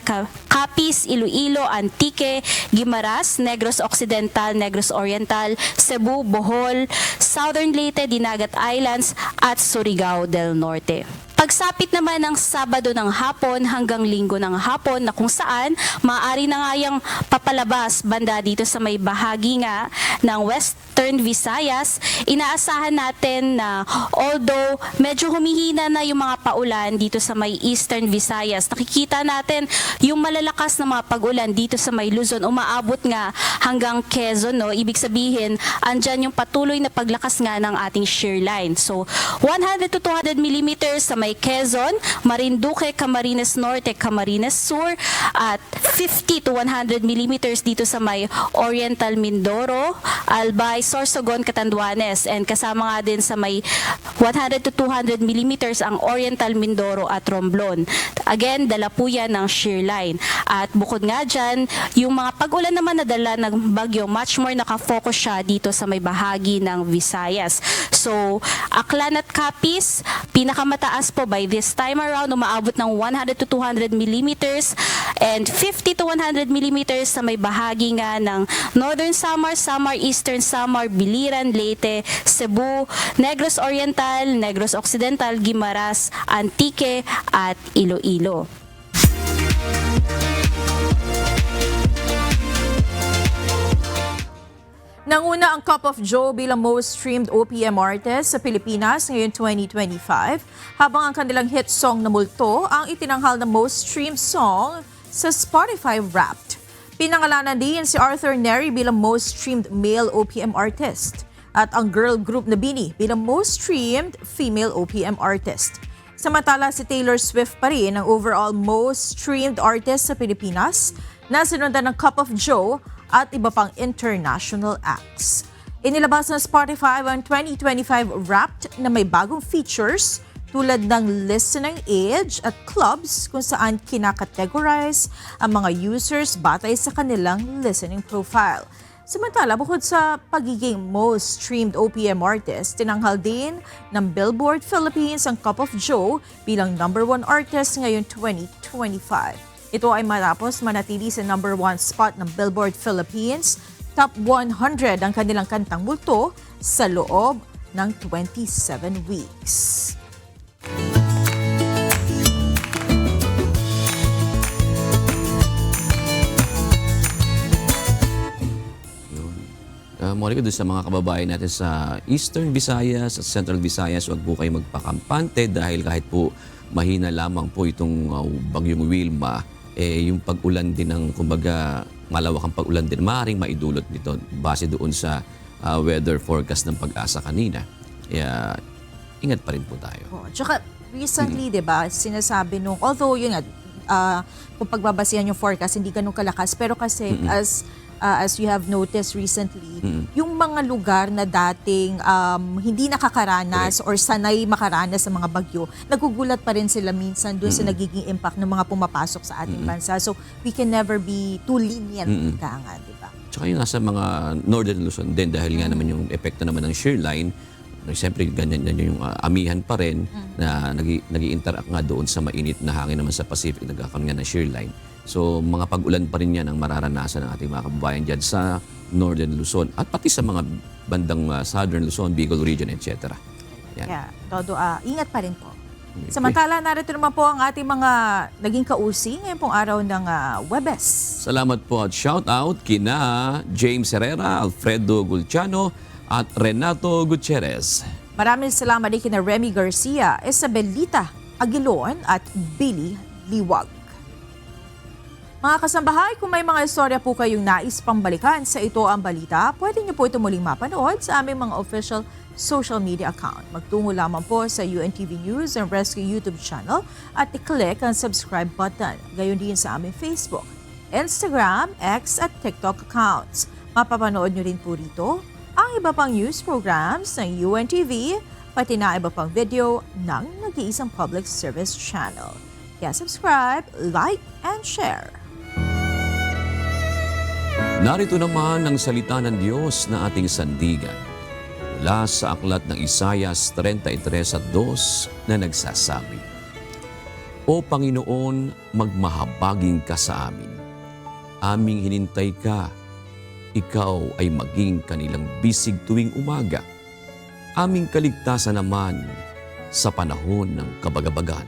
Capiz, Iloilo, Antique, Guimaras, Negros Occidental, Negros Oriental, Cebu, Bohol, Southern Leyte, Dinagat Islands at Surigao del Norte. Pagsapit naman ng Sabado ng hapon hanggang Linggo ng hapon na kung saan maaari na nga yung papalabas banda dito sa may bahagi nga ng Western Visayas, inaasahan natin na although medyo humihina na yung mga paulan dito sa may Eastern Visayas, nakikita natin yung malalakas na mga pag-ulan dito sa may Luzon, umaabot nga hanggang Quezon, no? Ibig sabihin, andyan yung patuloy na paglakas nga ng ating shear line. So, 100 to 200 millimeters sa may Quezon, Marinduque, Camarines Norte, Camarines Sur, at 50 to 100 millimeters dito sa may Oriental Mindoro, Albay, Sorsogon, Catanduanes, and kasama nga din sa may 100 to 200 millimeters ang Oriental Mindoro at Romblon. Again, dala po yan ng shear line. At bukod nga dyan, yung mga pag-ulan naman na dala ng bagyo, much more nakafocus siya dito sa may bahagi ng Visayas. So, Aklan at Capiz, pinakamataas po by this time around, umaabot ng 100 to 200 millimeters and 50 to 100 millimeters sa may bahagi nga ng Northern Samar, Samar, Eastern Samar, Biliran, Leyte, Cebu, Negros Oriental, Negros Occidental, Guimaras, Antique at Iloilo. Nanguna ang Cup of Joe bilang most streamed OPM artist sa Pilipinas ngayon 2025, habang ang kanilang hit song na Multo ang itinanghal na most streamed song sa Spotify Wrapped. Pinangalanan din si Arthur Neri bilang most streamed male OPM artist at ang girl group na BINI bilang most streamed female OPM artist. Samantala si Taylor Swift pa rin ang overall most streamed artist sa Pilipinas na sinundan ng Cup of Joe at iba pang international acts. Inilabas ng Spotify ang 2025 Wrapped na may bagong features tulad ng listening age at clubs kung saan kinakategorize ang mga users batay sa kanilang listening profile. Samantala, bukod sa pagiging most streamed OPM artist, tinanghal din ng Billboard Philippines ang Cup of Joe bilang #1 artist ngayon 2025. Ito ay matapos manatili sa #1 spot ng Billboard Philippines, Top 100 ang kanilang kantang Multo sa loob ng 27 weeks. Monica, doon sa mga kababayan natin sa Eastern Visayas at Central Visayas, huwag po kayo magpakampante dahil kahit po mahina lamang po itong bagyong Wilma, yung pag-ulan din ng, kumbaga, malawak ang pag-ulan din, maaaring maidulot nito base doon sa weather forecast ng Pag-asa kanina. Kaya, ingat pa rin po tayo. Tsaka, recently, di ba, sinasabi nung, although yun nga, kung pagbabasihan yung forecast, hindi ganun kalakas, pero kasi as you have noticed recently, yung mga lugar na dating hindi nakakaranas or sanay makaranas sa mga bagyo, nagugulat pa rin sila minsan doon sa nagiging impact ng mga pumapasok sa ating bansa. So, we can never be too lenient ka nga, di ba? Tsaka yung nasa mga Northern Luzon din, dahil nga naman yung epekto naman ng shear line, Siyempre, ganyan yung amihan pa rin na nag-i-interact nga doon sa mainit na hangin naman sa Pacific, nagkakaroon nga ng shear line. So, mga pag-ulan pa rin yan ang mararanasan ng ating mga kababayan dyan sa Northern Luzon at pati sa mga bandang Southern Luzon, Bicol Region, etc. Yan. Yeah, todo ingat pa rin po. Samantala, narito naman po ang ating mga naging kausi ngayong pong araw ng Webes. Salamat po at shout out kina James Herrera, Alfredo Gulciano at Renato Gutierrez. Maraming salamat din kina Remy Garcia, Isabelita Aguilon at Billy Liwag. Mga kasambahay, kung may mga istorya po kayong nais pambalikan sa Ito Ang Balita, pwede niyo po ito muling mapanood sa aming mga official social media account. Magtungo lamang po sa UNTV News and Rescue YouTube channel at i-click ang subscribe button. Gayon din sa aming Facebook, Instagram, X at TikTok accounts. Mapapanood niyo rin po rito ang iba pang news programs ng UNTV, pati na iba pang video ng nag-iisang public service channel. Kaya subscribe, like, and share. Narito naman ang salita ng Diyos na ating sandigan. Mula sa aklat ng Isaias 33:2 na nagsasabi, O Panginoon, magmahabagin ka sa amin. Aming hinintay ka. Ikaw ay maging kanilang bisig tuwing umaga. Aming kaligtasan naman sa panahon ng kabagabagan.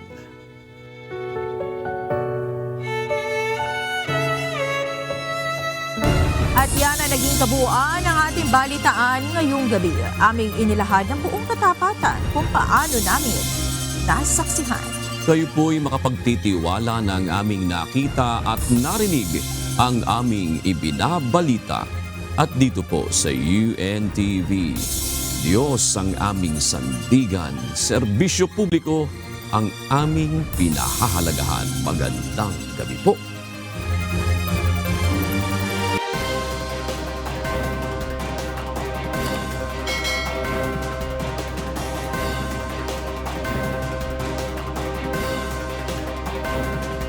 At yan ang naging kabuuan ng ating balitaan ngayong gabi. Aming inilahad ng buong katapatan kung paano namin nasaksihan. Kayo po'y makapagtitiwala ng aming nakita at narinig ang aming ibinabalita. At dito po sa UNTV, Diyos ang aming sandigan, serbisyo publiko ang aming pinahahalagahan. Magandang gabi po.